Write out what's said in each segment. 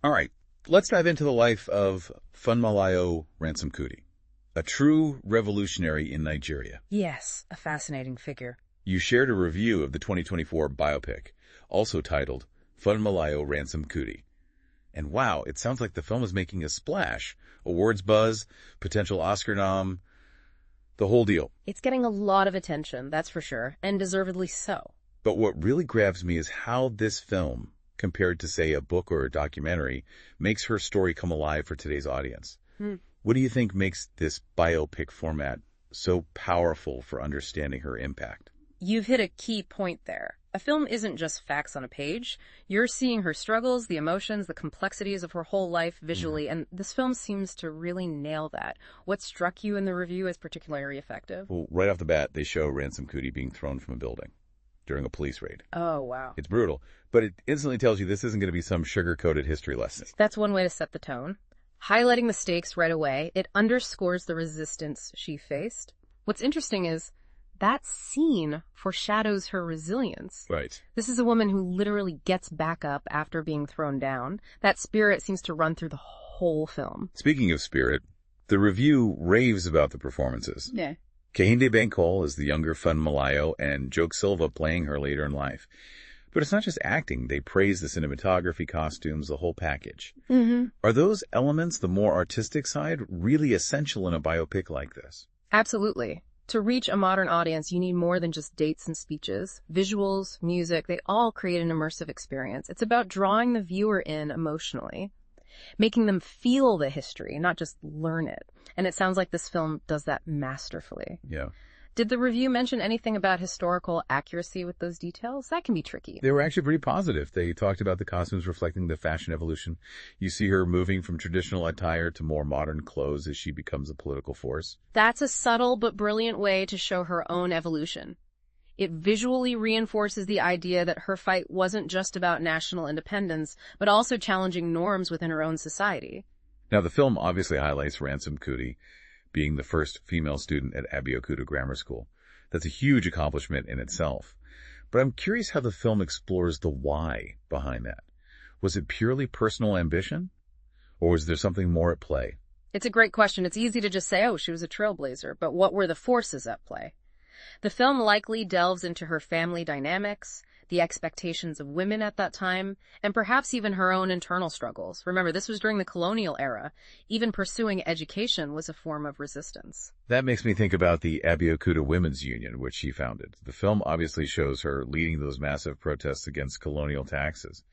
All right, let's dive into the life of Funmilayo Ransome-Kuti, a true revolutionary in Nigeria. Yes, a fascinating figure. You shared a review of the 2024 biopic, also titled Funmilayo Ransome-Kuti. And wow, it sounds like the film is making a splash. Awards buzz, potential Oscar nom, the whole deal. It's getting a lot of attention, that's for sure, and deservedly so. But what really grabs me is how this film, compared to, say, a book or a documentary, makes her story come alive for today's audience. What do you think makes this biopic format so powerful for understanding her impact? You've hit a key point there. A film isn't just facts on a page. You're seeing her struggles, the emotions, the complexities of her whole life visually, and this film seems to really nail that. What struck you in the review as particularly effective? Well, right off the bat, they show Ransome-Kuti being thrown from a building during a police raid. Oh, wow. It's brutal, but it instantly tells you this isn't going to be some sugar-coated history lesson. That's one way to set the tone. Highlighting the stakes right away, it underscores the resistance she faced. What's interesting is that scene foreshadows her resilience. Right. This is a woman who literally gets back up after being thrown down. That spirit seems to run through the whole film. Speaking of spirit, the review raves about the performances. Yeah. Kehinde Bankole is the younger Funmilayo, and Joke Silva playing her later in life. But it's not just acting. They praise the cinematography, costumes, the whole package. Are those elements, the more artistic side, really essential in a biopic like this? Absolutely. To reach a modern audience, you need more than just dates and speeches. Visuals, music, they all create an immersive experience. It's about drawing the viewer in emotionally, making them feel the history, not just learn it. And it sounds like this film does that masterfully. Yeah. Did the review mention anything about historical accuracy with those details? That can be tricky. They were actually pretty positive. They talked about the costumes reflecting the fashion evolution. You see her moving from traditional attire to more modern clothes as she becomes a political force. That's a subtle but brilliant way to show her own evolution. It visually reinforces the idea that her fight wasn't just about national independence, but also challenging norms within her own society. Now, the film obviously highlights Ransome-Kuti being the first female student at Abeokuta Grammar School. That's a huge accomplishment in itself. But I'm curious how the film explores the why behind that. Was it purely personal ambition? Or was there something more at play? It's a great question. It's easy to just say, oh, she was a trailblazer, but what were the forces at play? The film likely delves into her family dynamics, the expectations of women at that time, and perhaps even her own internal struggles. Remember, this was during the colonial era. Even pursuing education was a form of resistance. That makes me think about the Abeokuta Women's Union, which she founded. The film obviously shows her leading those massive protests against colonial taxes.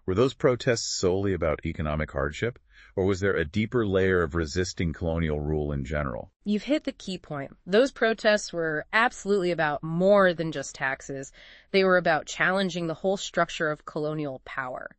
Were those protests solely about economic hardship, or was there a deeper layer of resisting colonial rule in general? You've hit the key point. Those protests were absolutely about more than just taxes. They were about challenging the whole structure of colonial power.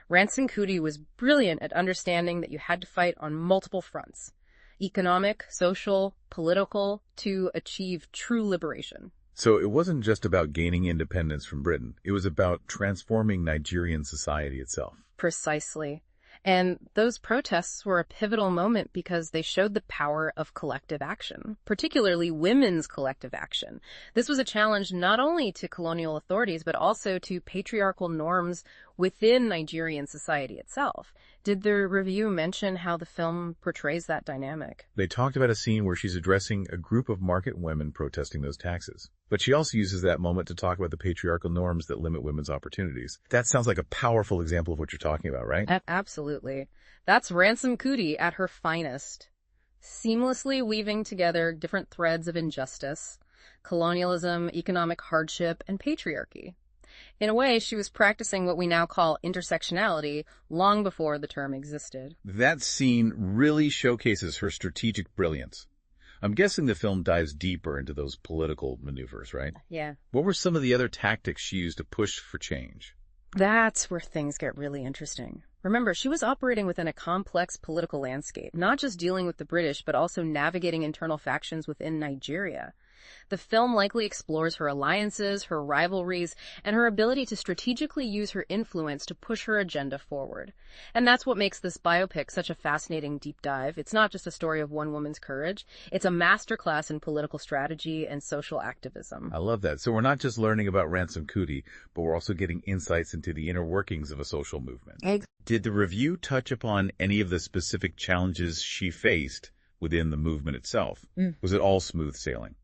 Ransome-Kuti was brilliant at understanding that you had to fight on multiple fronts: economic, social, political, to achieve true liberation. So it wasn't just about gaining independence from Britain. It was about transforming Nigerian society itself. Precisely. And those protests were a pivotal moment because they showed the power of collective action, particularly women's collective action. This was a challenge not only to colonial authorities, but also to patriarchal norms within Nigerian society itself. Did the review mention how the film portrays that dynamic? They talked about a scene where she's addressing a group of market women protesting those taxes. But she also uses that moment to talk about the patriarchal norms that limit women's opportunities. That sounds like a powerful example of what you're talking about, right? Absolutely. That's Ransome-Kuti at her finest. Seamlessly weaving together different threads of injustice, colonialism, economic hardship, and patriarchy. In a way, she was practicing what we now call intersectionality long before the term existed. That scene really showcases her strategic brilliance. I'm guessing the film dives deeper into those political maneuvers, right? Yeah. What were some of the other tactics she used to push for change? That's where things get really interesting. Remember, she was operating within a complex political landscape, not just dealing with the British, but also navigating internal factions within Nigeria. The film likely explores her alliances, her rivalries, and her ability to strategically use her influence to push her agenda forward. And that's what makes this biopic such a fascinating deep dive. It's not just a story of one woman's courage. It's a masterclass in political strategy and social activism. I love that. So we're not just learning about Ransome-Kuti, but we're also getting insights into the inner workings of a social movement. Did the review touch upon any of the specific challenges she faced within the movement itself? Was it all smooth sailing?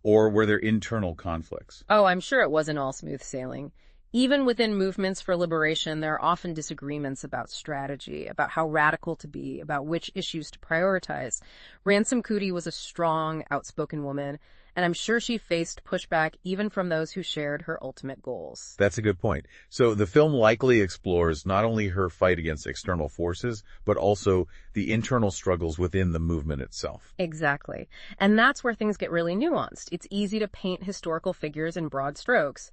Or were there internal conflicts? Oh, I'm sure it wasn't all smooth sailing. Even within movements for liberation, there are often disagreements about strategy, about how radical to be, about which issues to prioritize. Ransome-Kuti was a strong, outspoken woman, and I'm sure she faced pushback even from those who shared her ultimate goals. That's a good point. So the film likely explores not only her fight against external forces, but also the internal struggles within the movement itself. Exactly. And that's where things get really nuanced. It's easy to paint historical figures in broad strokes.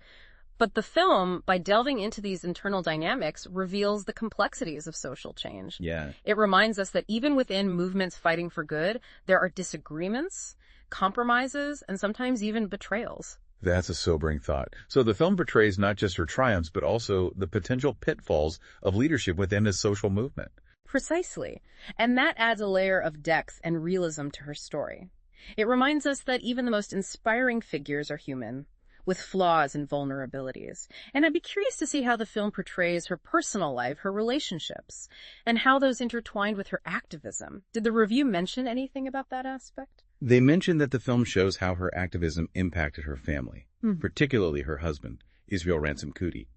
But the film, by delving into these internal dynamics, reveals the complexities of social change. Yeah. It reminds us that even within movements fighting for good, there are disagreements, compromises, and sometimes even betrayals. That's a sobering thought. So the film portrays not just her triumphs, but also the potential pitfalls of leadership within a social movement. Precisely. And that adds a layer of depth and realism to her story. It reminds us that even the most inspiring figures are human, with flaws and vulnerabilities. And I'd be curious to see how the film portrays her personal life, her relationships, and how those intertwined with her activism. Did the review mention anything about that aspect? They mentioned that the film shows how her activism impacted her family, particularly her husband, Israel Ransome-Kuti.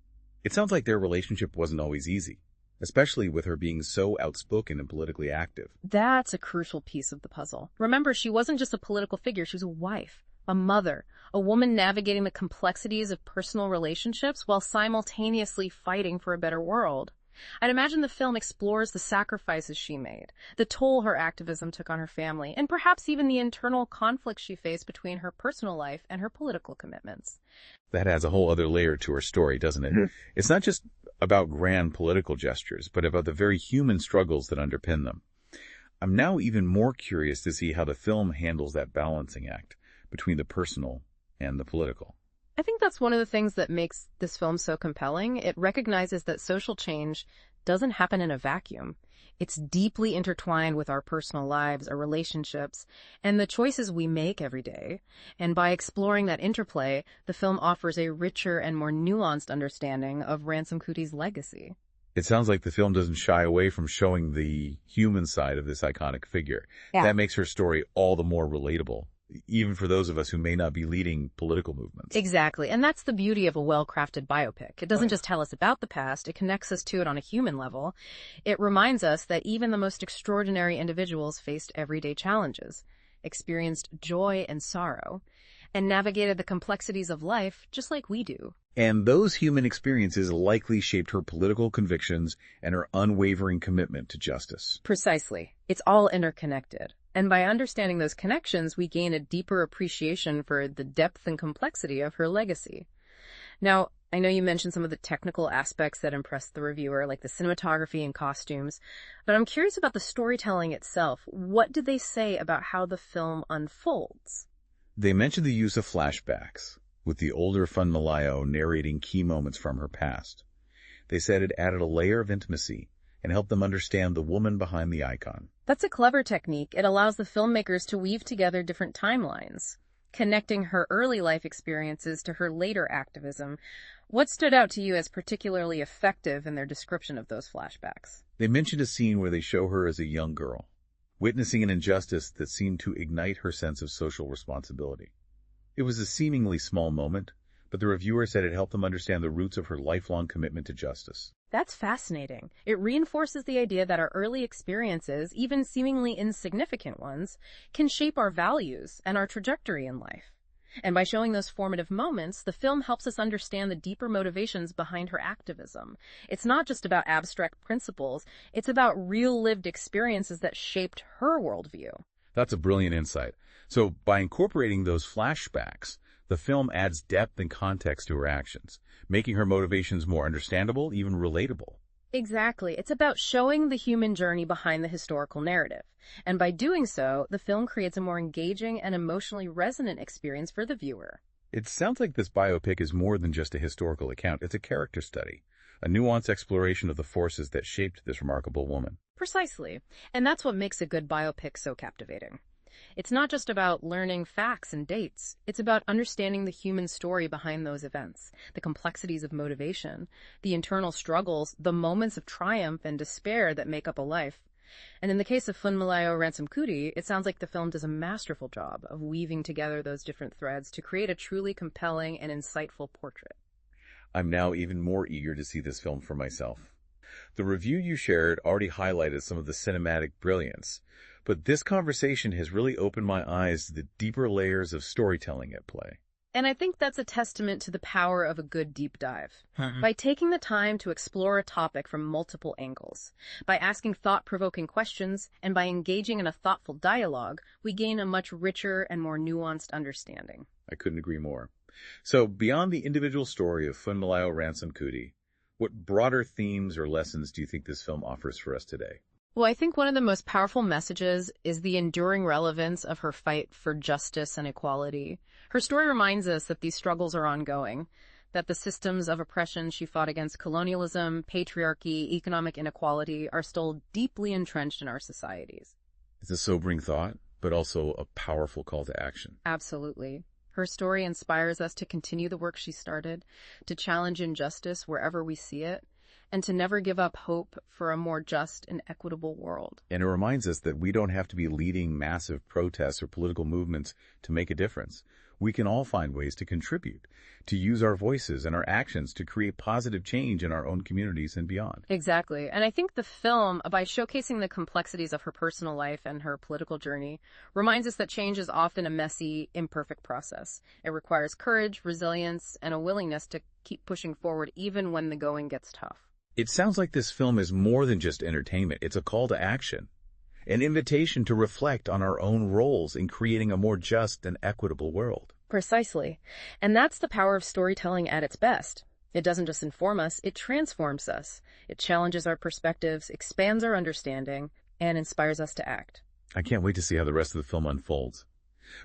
It sounds like their relationship wasn't always easy, especially with her being so outspoken and politically active. That's a crucial piece of the puzzle. Remember, she wasn't just a political figure, she was a wife, a mother, a woman navigating the complexities of personal relationships while simultaneously fighting for a better world. I'd imagine the film explores the sacrifices she made, the toll her activism took on her family, and perhaps even the internal conflicts she faced between her personal life and her political commitments. That adds a whole other layer to her story, doesn't it? It's not just about grand political gestures, but about the very human struggles that underpin them. I'm now even more curious to see how the film handles that balancing act between the personal and the political. I think that's one of the things that makes this film so compelling. It recognizes that social change doesn't happen in a vacuum. It's deeply intertwined with our personal lives, our relationships, and the choices we make every day. And by exploring that interplay, the film offers a richer and more nuanced understanding of Ransome-Kuti's legacy. It sounds like the film doesn't shy away from showing the human side of this iconic figure. Yeah. That makes her story all the more relatable, even for those of us who may not be leading political movements. Exactly. And that's the beauty of a well-crafted biopic. It doesn't just tell us about the past, it connects us to it on a human level. It reminds us that even the most extraordinary individuals faced everyday challenges, experienced joy and sorrow, and navigated the complexities of life just like we do. And those human experiences likely shaped her political convictions and her unwavering commitment to justice. Precisely. It's all interconnected. And by understanding those connections, we gain a deeper appreciation for the depth and complexity of her legacy. Now, I know you mentioned some of the technical aspects that impressed the reviewer, like the cinematography and costumes, but I'm curious about the storytelling itself. What did they say about how the film unfolds? They mentioned the use of flashbacks, with the older Funmilayo narrating key moments from her past. They said it added a layer of intimacy and helped them understand the woman behind the icon. That's a clever technique. It allows the filmmakers to weave together different timelines, connecting her early life experiences to her later activism. What stood out to you as particularly effective in their description of those flashbacks? They mentioned a scene where they show her as a young girl, witnessing an injustice that seemed to ignite her sense of social responsibility. It was a seemingly small moment, but the reviewer said it helped them understand the roots of her lifelong commitment to justice. That's fascinating. It reinforces the idea that our early experiences, even seemingly insignificant ones, can shape our values and our trajectory in life. And by showing those formative moments, the film helps us understand the deeper motivations behind her activism. It's not just about abstract principles, it's about real lived experiences that shaped her worldview. That's a brilliant insight. So by incorporating those flashbacks, the film adds depth and context to her actions, making her motivations more understandable, even relatable. Exactly. It's about showing the human journey behind the historical narrative. And by doing so, the film creates a more engaging and emotionally resonant experience for the viewer. It sounds like this biopic is more than just a historical account. It's a character study, a nuanced exploration of the forces that shaped this remarkable woman. Precisely. And that's what makes a good biopic so captivating. It's not just about learning facts and dates. It's about understanding the human story behind those events, the complexities of motivation, the internal struggles, the moments of triumph and despair that make up a life. And in the case of Funmilayo Ransome-Kuti, it sounds like the film does a masterful job of weaving together those different threads to create a truly compelling and insightful portrait. I'm now even more eager to see this film for myself. The review you shared already highlighted some of the cinematic brilliance, but this conversation has really opened my eyes to the deeper layers of storytelling at play. And I think that's a testament to the power of a good deep dive. By taking the time to explore a topic from multiple angles, by asking thought-provoking questions, and by engaging in a thoughtful dialogue, we gain a much richer and more nuanced understanding. I couldn't agree more. So, beyond the individual story of Funmilayo Ransome-Kuti, what broader themes or lessons do you think this film offers for us today? Well, I think one of the most powerful messages is the enduring relevance of her fight for justice and equality. Her story reminds us that these struggles are ongoing, that the systems of oppression she fought against, colonialism, patriarchy, economic inequality, are still deeply entrenched in our societies. It's a sobering thought, but also a powerful call to action. Absolutely. Her story inspires us to continue the work she started, to challenge injustice wherever we see it, and to never give up hope for a more just and equitable world. And it reminds us that we don't have to be leading massive protests or political movements to make a difference. We can all find ways to contribute, to use our voices and our actions to create positive change in our own communities and beyond. Exactly. And I think the film, by showcasing the complexities of her personal life and her political journey, reminds us that change is often a messy, imperfect process. It requires courage, resilience, and a willingness to keep pushing forward even when the going gets tough. It sounds like this film is more than just entertainment. It's a call to action, an invitation to reflect on our own roles in creating a more just and equitable world. Precisely. And that's the power of storytelling at its best. It doesn't just inform us, it transforms us. It challenges our perspectives, expands our understanding, and inspires us to act. I can't wait to see how the rest of the film unfolds.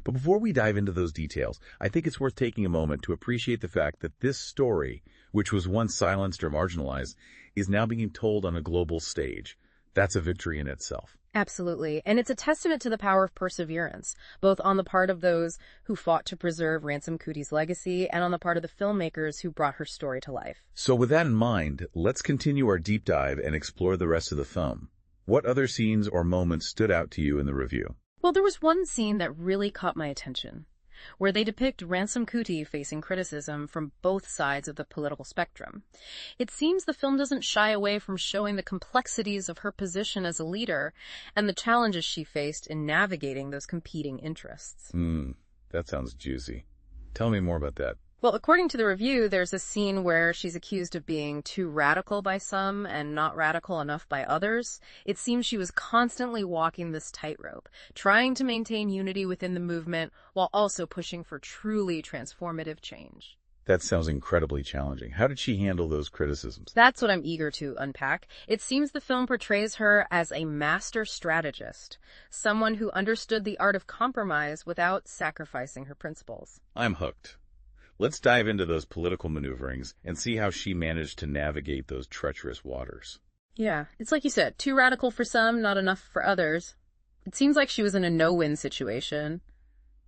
But before we dive into those details, I think it's worth taking a moment to appreciate the fact that this story, which was once silenced or marginalized, is now being told on a global stage. That's a victory in itself. Absolutely. And it's a testament to the power of perseverance, both on the part of those who fought to preserve Ransome-Kuti's legacy and on the part of the filmmakers who brought her story to life. So with that in mind, let's continue our deep dive and explore the rest of the film. What other scenes or moments stood out to you in the review? Well, there was one scene that really caught my attention, where they depict Ransome-Kuti facing criticism from both sides of the political spectrum. It seems the film doesn't shy away from showing the complexities of her position as a leader and the challenges she faced in navigating those competing interests. That sounds juicy. Tell me more about that. Well, according to the review, there's a scene where she's accused of being too radical by some and not radical enough by others. It seems she was constantly walking this tightrope, trying to maintain unity within the movement while also pushing for truly transformative change. That sounds incredibly challenging. How did she handle those criticisms? That's what I'm eager to unpack. It seems the film portrays her as a master strategist, someone who understood the art of compromise without sacrificing her principles. I'm hooked. Let's dive into those political maneuverings and see how she managed to navigate those treacherous waters. Yeah, it's like you said, too radical for some, not enough for others. It seems like she was in a no-win situation.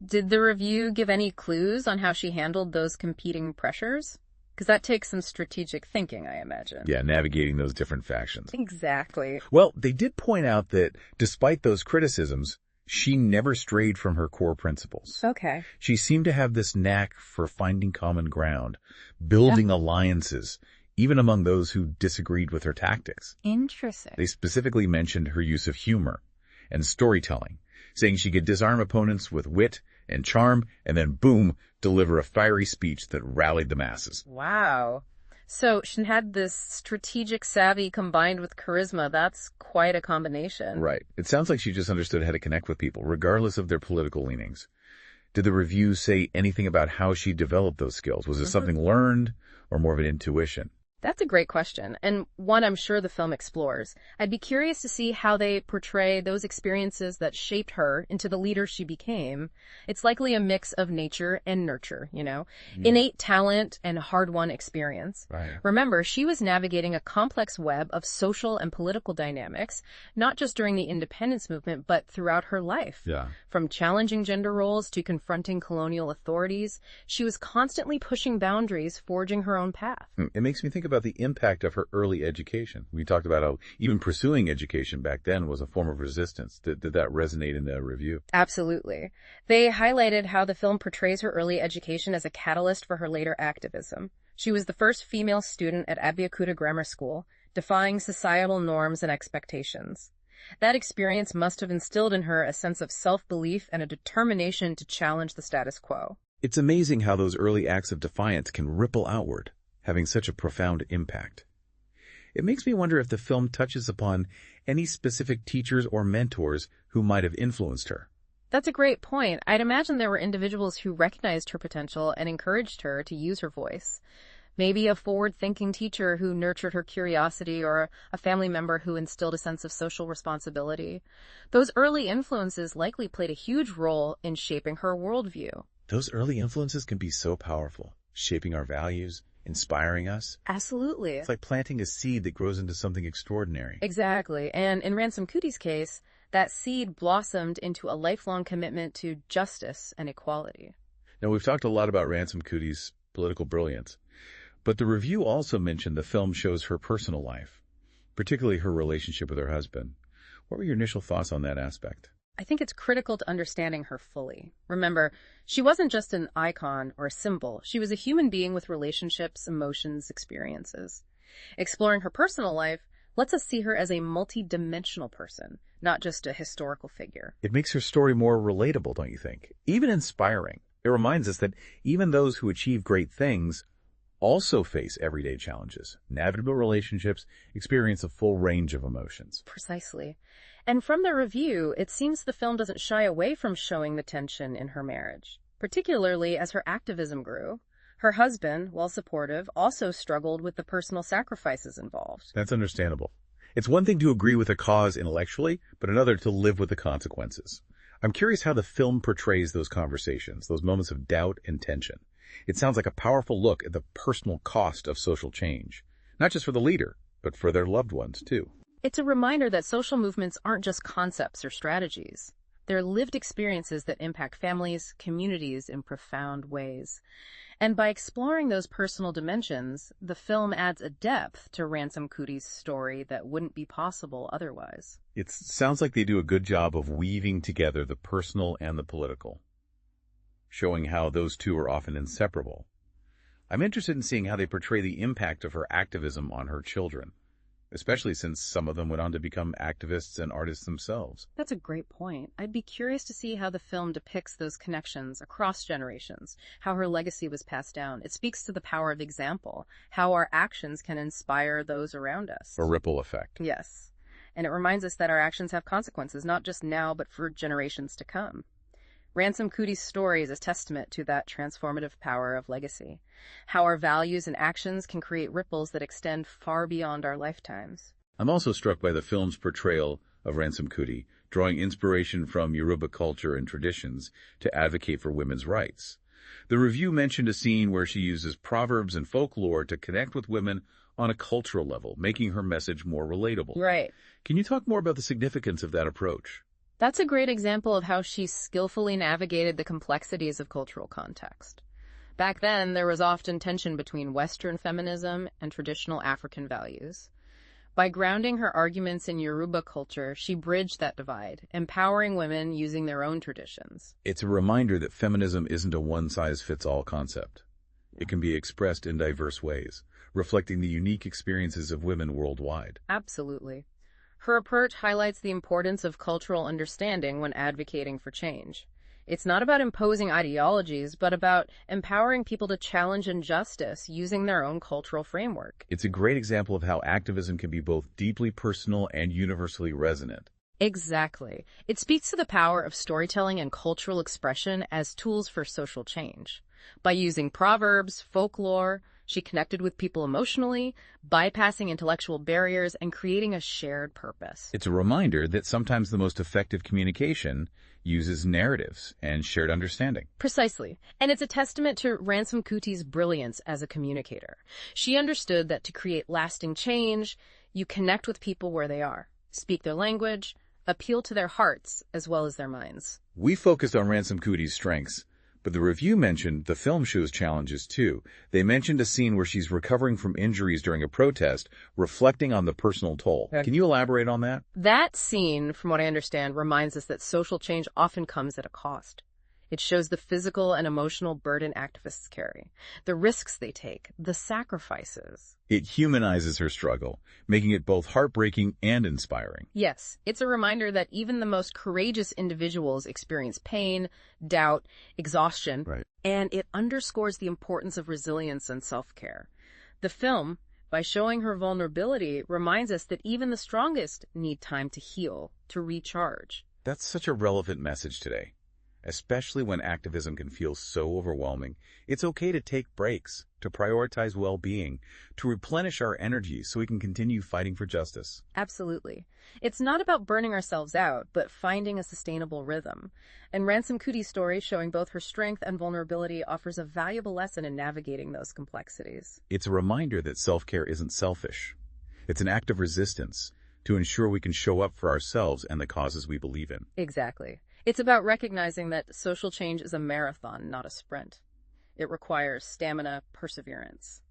Did the review give any clues on how she handled those competing pressures? Because that takes some strategic thinking, I imagine. Yeah, navigating those different factions. Exactly. Well, they did point out that despite those criticisms, she never strayed from her core principles. Okay. She seemed to have this knack for finding common ground, building alliances, even among those who disagreed with her tactics. Interesting. They specifically mentioned her use of humor and storytelling, saying she could disarm opponents with wit and charm, and then, boom, deliver a fiery speech that rallied the masses. Wow. So she had this strategic savvy combined with charisma. That's quite a combination. Right. It sounds like she just understood how to connect with people, regardless of their political leanings. Did the review say anything about how she developed those skills? Was it something learned or more of an intuition? That's a great question, and one I'm sure the film explores. I'd be curious to see how they portray those experiences that shaped her into the leader she became. It's likely a mix of nature and nurture, innate talent and hard-won experience. Right. Remember, she was navigating a complex web of social and political dynamics, not just during the independence movement, but throughout her life. Yeah. From challenging gender roles to confronting colonial authorities, she was constantly pushing boundaries, forging her own path. It makes me think about the impact of her early education. We talked about how even pursuing education back then was a form of resistance. Did that resonate in the review? Absolutely. They highlighted how the film portrays her early education as a catalyst for her later activism. She was the first female student at Abeokuta Grammar School, defying societal norms and expectations. That experience must have instilled in her a sense of self-belief and a determination to challenge the status quo. It's amazing how those early acts of defiance can ripple outward, having such a profound impact. It makes me wonder if the film touches upon any specific teachers or mentors who might have influenced her. That's a great point. I'd imagine there were individuals who recognized her potential and encouraged her to use her voice. Maybe a forward-thinking teacher who nurtured her curiosity, or a family member who instilled a sense of social responsibility. Those early influences likely played a huge role in shaping her worldview. Those early influences can be so powerful, shaping our values, inspiring us. Absolutely. It's like planting a seed that grows into something extraordinary. Exactly. And in Ransome-Kuti's case, that seed blossomed into a lifelong commitment to justice and equality. Now, we've talked a lot about Ransome-Kuti's political brilliance, but the review also mentioned the film shows her personal life, particularly her relationship with her husband. What were your initial thoughts on that aspect? I think it's critical to understanding her fully. Remember, she wasn't just an icon or a symbol. She was a human being with relationships, emotions, experiences. Exploring her personal life lets us see her as a multi-dimensional person, not just a historical figure. It makes her story more relatable, don't you think? Even inspiring. It reminds us that even those who achieve great things also face everyday challenges, navigate relationships, experience a full range of emotions. Precisely. And from the review, it seems the film doesn't shy away from showing the tension in her marriage, particularly as her activism grew. Her husband, while supportive, also struggled with the personal sacrifices involved. That's understandable. It's one thing to agree with a cause intellectually, but another to live with the consequences. I'm curious how the film portrays those conversations, those moments of doubt and tension. It sounds like a powerful look at the personal cost of social change, not just for the leader, but for their loved ones, too. It's a reminder that social movements aren't just concepts or strategies. They're lived experiences that impact families, communities in profound ways. And by exploring those personal dimensions, the film adds a depth to Ransome-Kuti's story that wouldn't be possible otherwise. It sounds like they do a good job of weaving together the personal and the political, showing how those two are often inseparable. I'm interested in seeing how they portray the impact of her activism on her children, especially since some of them went on to become activists and artists themselves. That's a great point. I'd be curious to see how the film depicts those connections across generations, how her legacy was passed down. It speaks to the power of example, how our actions can inspire those around us. A ripple effect. Yes. And it reminds us that our actions have consequences, not just now, but for generations to come. Ransome-Kuti's story is a testament to that transformative power of legacy, how our values and actions can create ripples that extend far beyond our lifetimes. I'm also struck by the film's portrayal of Ransome-Kuti, drawing inspiration from Yoruba culture and traditions to advocate for women's rights. The review mentioned a scene where she uses proverbs and folklore to connect with women on a cultural level, making her message more relatable. Right. Can you talk more about the significance of that approach? That's a great example of how she skillfully navigated the complexities of cultural context. Back then, there was often tension between Western feminism and traditional African values. By grounding her arguments in Yoruba culture, she bridged that divide, empowering women using their own traditions. It's a reminder that feminism isn't a one-size-fits-all concept. It can be expressed in diverse ways, reflecting the unique experiences of women worldwide. Absolutely. Her approach highlights the importance of cultural understanding when advocating for change. It's not about imposing ideologies, but about empowering people to challenge injustice using their own cultural framework. It's a great example of how activism can be both deeply personal and universally resonant. Exactly. It speaks to the power of storytelling and cultural expression as tools for social change. By using proverbs, folklore, She connected with people emotionally, bypassing intellectual barriers and creating a shared purpose. It's a reminder that sometimes the most effective communication uses narratives and shared understanding. Precisely. And it's a testament to Ransome-Kuti's brilliance as a communicator. She understood that to create lasting change, you connect with people where they are, speak their language, appeal to their hearts as well as their minds. We focused on Ransome-Kuti's strengths, but the review mentioned the film shows challenges too. They mentioned a scene where she's recovering from injuries during a protest, reflecting on the personal toll. Can you elaborate on that? That scene, from what I understand, reminds us that social change often comes at a cost. It shows the physical and emotional burden activists carry, the risks they take, the sacrifices. It humanizes her struggle, making it both heartbreaking and inspiring. Yes, it's a reminder that even the most courageous individuals experience pain, doubt, exhaustion, and it underscores the importance of resilience and self-care. The film, by showing her vulnerability, reminds us that even the strongest need time to heal, to recharge. That's such a relevant message today. Especially when activism can feel so overwhelming, it's okay to take breaks, to prioritize well-being, to replenish our energy so we can continue fighting for justice. Absolutely. It's not about burning ourselves out, but finding a sustainable rhythm. And Ransome-Kuti's story, showing both her strength and vulnerability, offers a valuable lesson in navigating those complexities. It's a reminder that self-care isn't selfish. It's an act of resistance to ensure we can show up for ourselves and the causes we believe in. Exactly. It's about recognizing that social change is a marathon, not a sprint. It requires stamina, perseverance.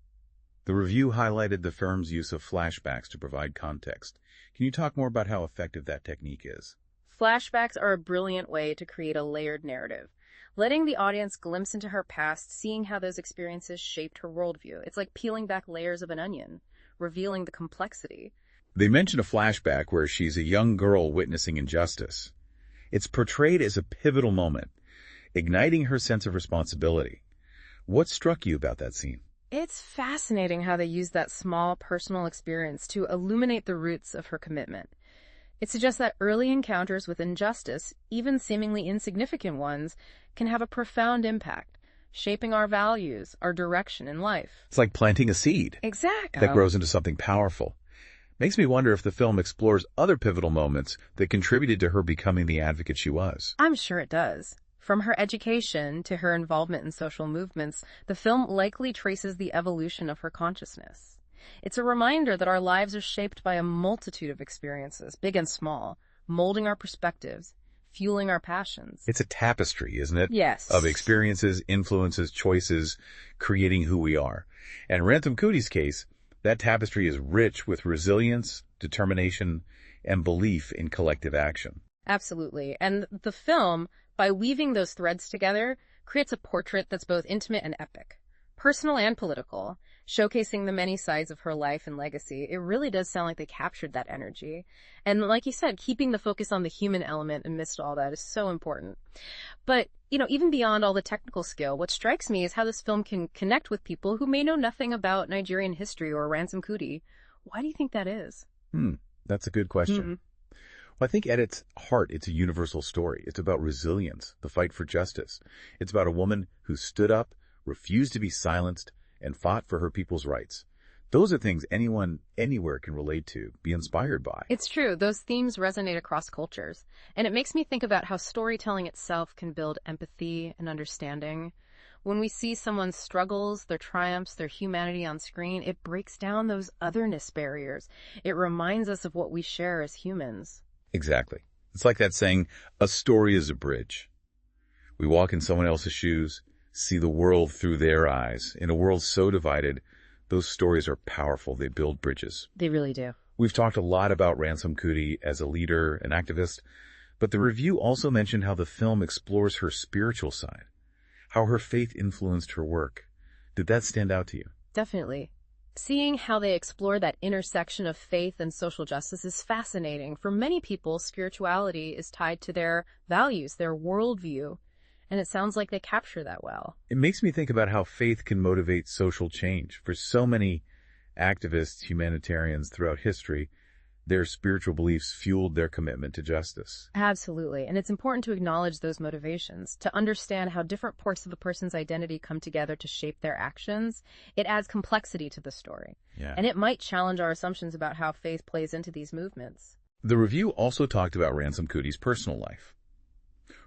The review highlighted the film's use of flashbacks to provide context. Can you talk more about how effective that technique is? Flashbacks are a brilliant way to create a layered narrative, letting the audience glimpse into her past, seeing how those experiences shaped her worldview. It's like peeling back layers of an onion, revealing the complexity. They mention a flashback where she's a young girl witnessing injustice. It's portrayed as a pivotal moment, igniting her sense of responsibility. What struck you about that scene? It's fascinating how they use that small personal experience to illuminate the roots of her commitment. It suggests that early encounters with injustice, even seemingly insignificant ones, can have a profound impact, shaping our values, our direction in life. It's like planting a seed. Exactly. That grows into something powerful. Makes me wonder if the film explores other pivotal moments that contributed to her becoming the advocate she was. I'm sure it does. From her education to her involvement in social movements, the film likely traces the evolution of her consciousness. It's a reminder that our lives are shaped by a multitude of experiences, big and small, molding our perspectives, fueling our passions. It's a tapestry, isn't it? Yes. Of experiences, influences, choices, creating who we are. And in Ransome-Kuti's case, that tapestry is rich with resilience, determination, and belief in collective action. Absolutely. And the film, by weaving those threads together, creates a portrait that's both intimate and epic, personal and political, showcasing the many sides of her life and legacy. It really does sound like they captured that energy. And like you said, keeping the focus on the human element amidst all that is so important. But, even beyond all the technical skill, what strikes me is how this film can connect with people who may know nothing about Nigerian history or Ransome-Kuti. Why do you think that is? That's a good question. Well, I think at its heart, it's a universal story. It's about resilience, the fight for justice. It's about a woman who stood up, refused to be silenced, and fought for her people's rights. Those are things anyone, anywhere can relate to, be inspired by. It's true. Those themes resonate across cultures. And it makes me think about how storytelling itself can build empathy and understanding. When we see someone's struggles, their triumphs, their humanity on screen, it breaks down those otherness barriers. It reminds us of what we share as humans. Exactly. It's like that saying, a story is a bridge. We walk in someone else's shoes, see the world through their eyes. In a world so divided, those stories are powerful. They build bridges. They really do. We've talked a lot about Ransome-Kuti as a leader, an activist, but the review also mentioned how the film explores her spiritual side, how her faith influenced her work. Did that stand out to you? Definitely. Seeing how they explore that intersection of faith and social justice is fascinating. For many people, spirituality is tied to their values, their worldview, and it sounds like they capture that well. It makes me think about how faith can motivate social change. For so many activists, humanitarians throughout history, Their spiritual beliefs fueled their commitment to justice. Absolutely. And it's important to acknowledge those motivations, to understand how different parts of a person's identity come together to shape their actions. It adds complexity to the story. Yeah. And it might challenge our assumptions about how faith plays into these movements. The review also talked about Ransome-Kuti's personal life.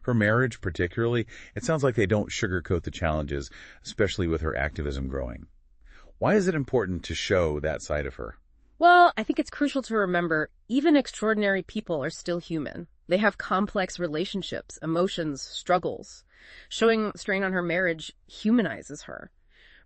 Her marriage, particularly, it sounds like they don't sugarcoat the challenges, especially with her activism growing. Why is it important to show that side of her? Well, I think it's crucial to remember even extraordinary people are still human. They have complex relationships, emotions, struggles. Showing strain on her marriage humanizes her,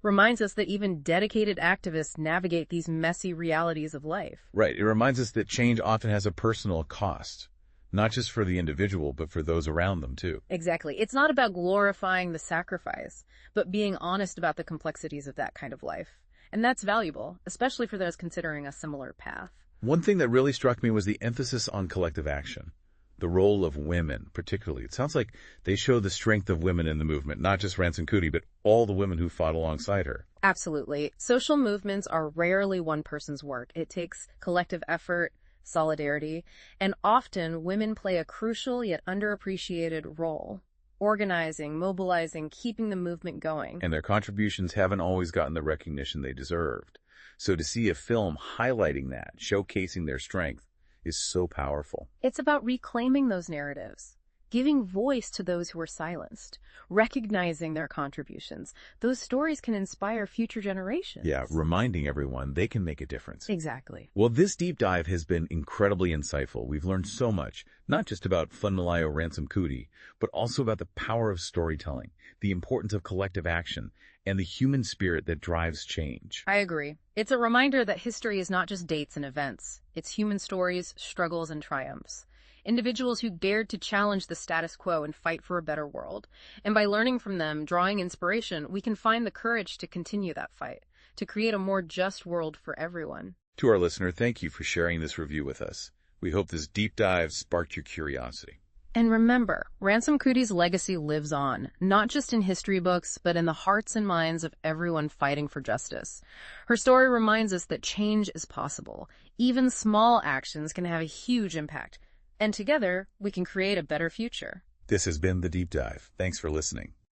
reminds us that even dedicated activists navigate these messy realities of life. Right. It reminds us that change often has a personal cost, not just for the individual, but for those around them, too. Exactly. It's not about glorifying the sacrifice, but being honest about the complexities of that kind of life. And that's valuable, especially for those considering a similar path. One thing that really struck me was the emphasis on collective action, the role of women particularly. It sounds like they show the strength of women in the movement, not just Ransome-Kuti, but all the women who fought alongside her. Absolutely. Social movements are rarely one person's work. It takes collective effort, solidarity, and often women play a crucial yet underappreciated role. Organizing, mobilizing, keeping the movement going. And their contributions haven't always gotten the recognition they deserved. So to see a film highlighting that, showcasing their strength, is so powerful. It's about reclaiming those narratives, giving voice to those who are silenced, recognizing their contributions. Those stories can inspire future generations. Yeah, reminding everyone they can make a difference. Exactly. Well, this deep dive has been incredibly insightful. We've learned so much, not just about Funmilayo Ransome-Kuti, but also about the power of storytelling, the importance of collective action, and the human spirit that drives change. I agree. It's a reminder that history is not just dates and events. It's human stories, struggles, and triumphs. Individuals who dared to challenge the status quo and fight for a better world. And by learning from them, drawing inspiration, we can find the courage to continue that fight, to create a more just world for everyone. To our listener, thank you for sharing this review with us. We hope this deep dive sparked your curiosity. And remember, Ransome-Kuti's legacy lives on, not just in history books, but in the hearts and minds of everyone fighting for justice. Her story reminds us that change is possible. Even small actions can have a huge impact. And together, we can create a better future. This has been The Deep Dive. Thanks for listening.